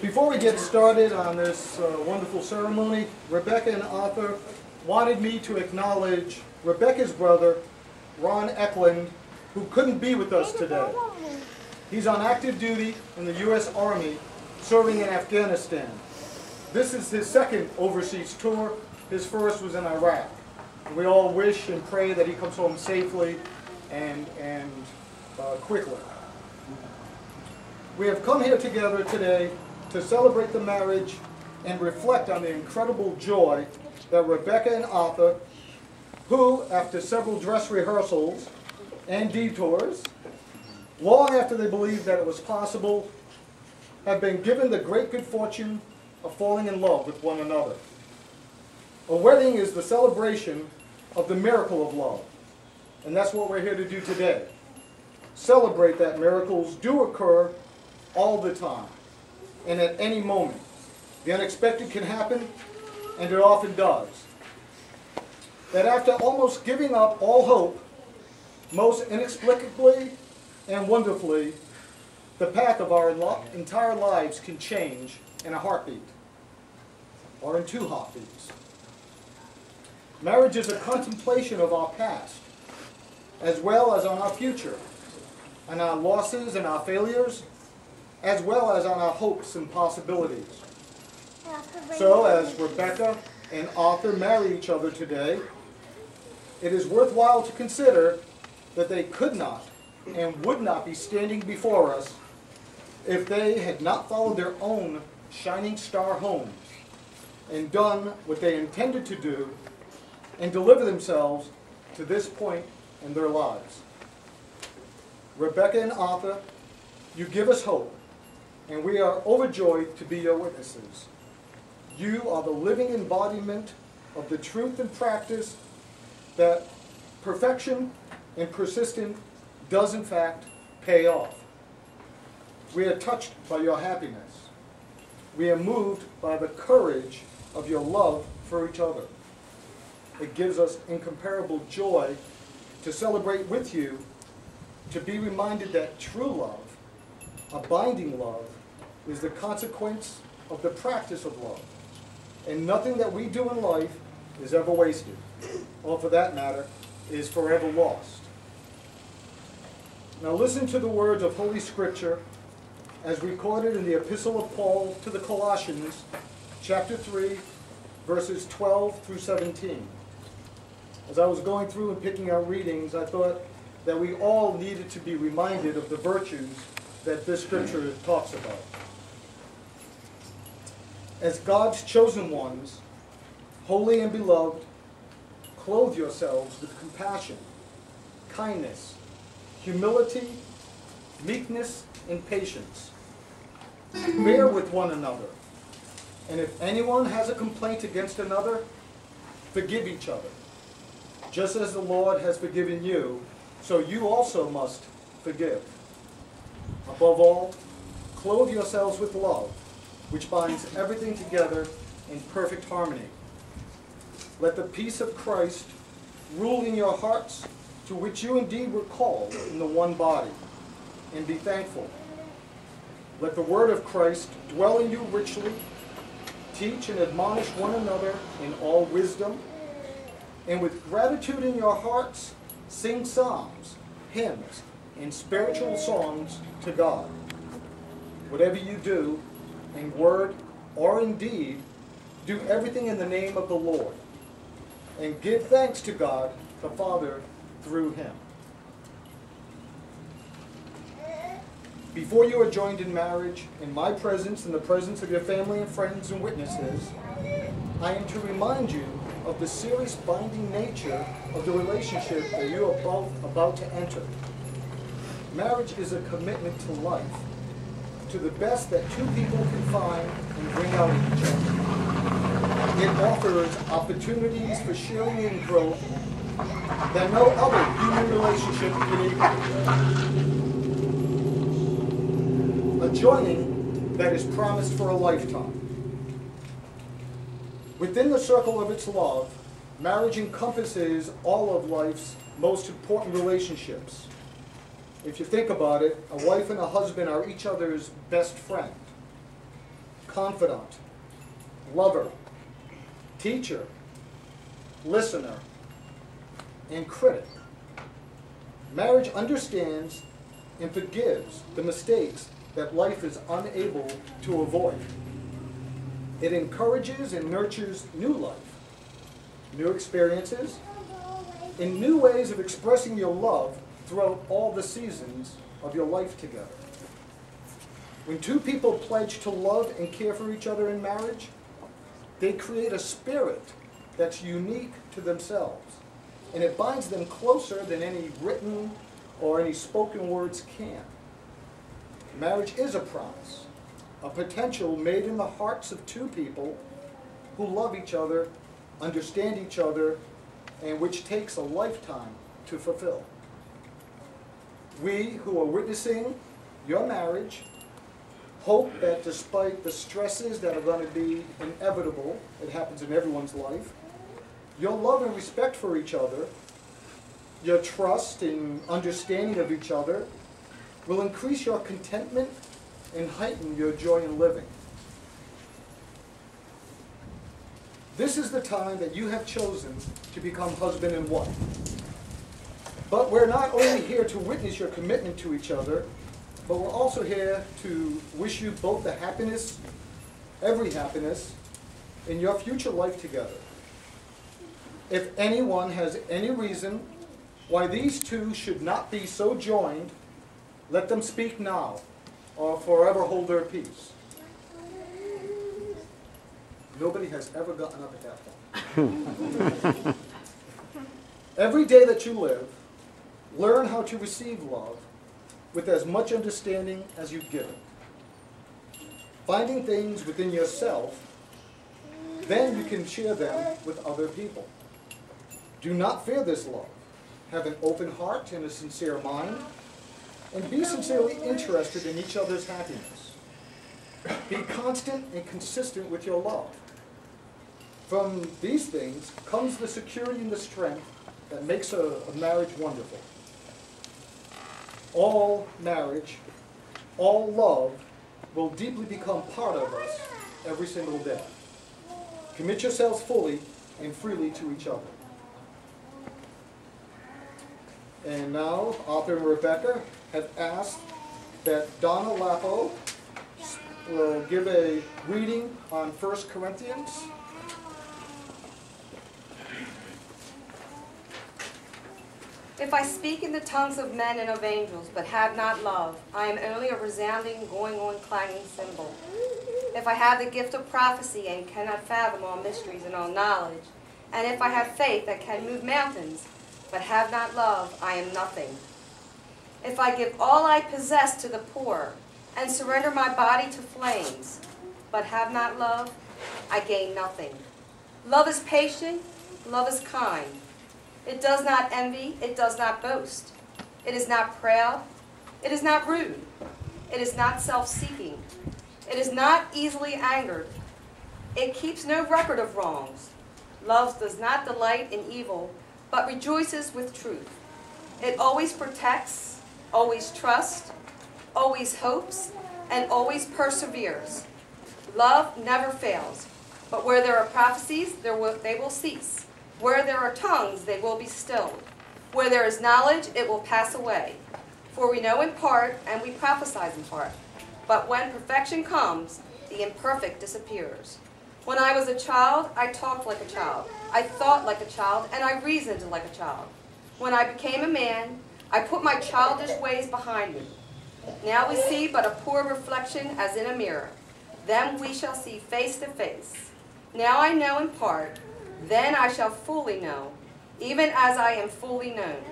Before we get started on this wonderful ceremony, Rebecca and Arthur wanted me to acknowledge Rebecca's brother, Ron Eklund, who couldn't be with us today. He's on active duty in the U.S. Army, serving in Afghanistan. This is his second overseas tour. His first was in Iraq. We all wish and pray that he comes home safely and quickly. We have come here together today to celebrate the marriage and reflect on the incredible joy that Rebecca and Arthur, who, after several dress rehearsals and detours, long after they believed that it was possible, have been given the great good fortune of falling in love with one another. A wedding is the celebration of the miracle of love, and that's what we're here to do today. Celebrate that miracles do occur all the time and at any moment. The unexpected can happen, and it often does. That after almost giving up all hope, most inexplicably and wonderfully, the path of our entire lives can change in a heartbeat, or in 2 heartbeats. Marriage is a contemplation of our past, as well as on our future, and our losses and our failures, as well as on our hopes and possibilities. So, as Rebecca and Arthur marry each other today, it is worthwhile to consider that they could not and would not be standing before us if they had not followed their own shining star homes and done what they intended to do and deliver themselves to this point in their lives. Rebecca and Arthur, you give us hope, and we are overjoyed to be your witnesses. You are the living embodiment of the truth and practice that perfection and persistence does in fact pay off. We are touched by your happiness. We are moved by the courage of your love for each other. It gives us incomparable joy to celebrate with you, to be reminded that true love, abiding love, is the consequence of the practice of love. And nothing that we do in life is ever wasted, or for that matter, is forever lost. Now listen to the words of Holy Scripture as recorded in the Epistle of Paul to the Colossians, chapter 3, verses 12 through 17. As I was going through and picking out readings, I thought that we all needed to be reminded of the virtues that this scripture talks about. As God's chosen ones, holy and beloved, clothe yourselves with compassion, kindness, humility, meekness, and patience. Bear with one another, and if anyone has a complaint against another, forgive each other. Just as the Lord has forgiven you, so you also must forgive. Above all, clothe yourselves with love, which binds everything together in perfect harmony. Let the peace of Christ rule in your hearts, to which you indeed were called in the one body, and be thankful. Let the word of Christ dwell in you richly. Teach and admonish one another in all wisdom, and with gratitude in your hearts, sing psalms, hymns, and spiritual songs to God. Whatever you do, in word or in deed, do everything in the name of the Lord, and give thanks to God the Father through him. Before you are joined in marriage, in my presence and the presence of your family and friends and witnesses, I am to remind you of the serious binding nature of the relationship that you are both about to enter. Marriage is a commitment to life, to the best that 2 people can find and bring out in each other. It offers opportunities for sharing and growth that no other human relationship can equal. A joining that is promised for a lifetime. Within the circle of its love, marriage encompasses all of life's most important relationships. If you think about it, a wife and a husband are each other's best friend. confidant, lover, teacher, listener, and critic. Marriage understands and forgives the mistakes that life is unable to avoid. It encourages and nurtures new life, new experiences, and new ways of expressing your love throughout all the seasons of your life together. When two people pledge to love and care for each other in marriage, they create a spirit that's unique to themselves, and it binds them closer than any written or any spoken words can. Marriage is a promise, a potential made in the hearts of two people who love each other, understand each other, and which takes a lifetime to fulfill. We who are witnessing your marriage hope that despite the stresses that are going to be inevitable, it happens in everyone's life, your love and respect for each other, your trust and understanding of each other will increase your contentment and heighten your joy in living. This is the time that you have chosen to become husband and wife. But we're not only here to witness your commitment to each other, but we're also here to wish you both the happiness, every happiness, in your future life together. If anyone has any reason why these two should not be so joined, let them speak now, or forever hold their peace. Nobody has ever gotten up at that point. Every day that you live, learn how to receive love with as much understanding as you give it. Finding things within yourself, then you can share them with other people. Do not fear this love. Have an open heart and a sincere mind, and be sincerely interested in each other's happiness. Be constant and consistent with your love. From these things comes the security and the strength that makes a marriage wonderful. All marriage, all love will deeply become part of us every single day. Commit yourselves fully and freely to each other. And now, Arthur and Rebecca have asked that Donna Lapo will give a reading on 1 Corinthians. If I speak in the tongues of men and of angels, but have not love, I am only a resounding, going-on, clanging cymbal. If I have the gift of prophecy and cannot fathom all mysteries and all knowledge, and if I have faith that can move mountains, but have not love, I am nothing. If I give all I possess to the poor, and surrender my body to flames, but have not love, I gain nothing. Love is patient, love is kind. It does not envy, it does not boast. It is not proud, it is not rude. It is not self-seeking. It is not easily angered. It keeps no record of wrongs. Love does not delight in evil, but rejoices with truth. It always protects, always trusts, always hopes, and always perseveres. Love never fails, but where there are prophecies, they will cease. Where there are tongues, they will be stilled. Where there is knowledge, it will pass away. For we know in part, and we prophesy in part. But when perfection comes, the imperfect disappears. When I was a child, I talked like a child. I thought like a child, and I reasoned like a child. When I became a man, I put my childish ways behind me. Now we see but a poor reflection as in a mirror. Then we shall see face to face. Now I know in part, then I shall fully know, even as I am fully known.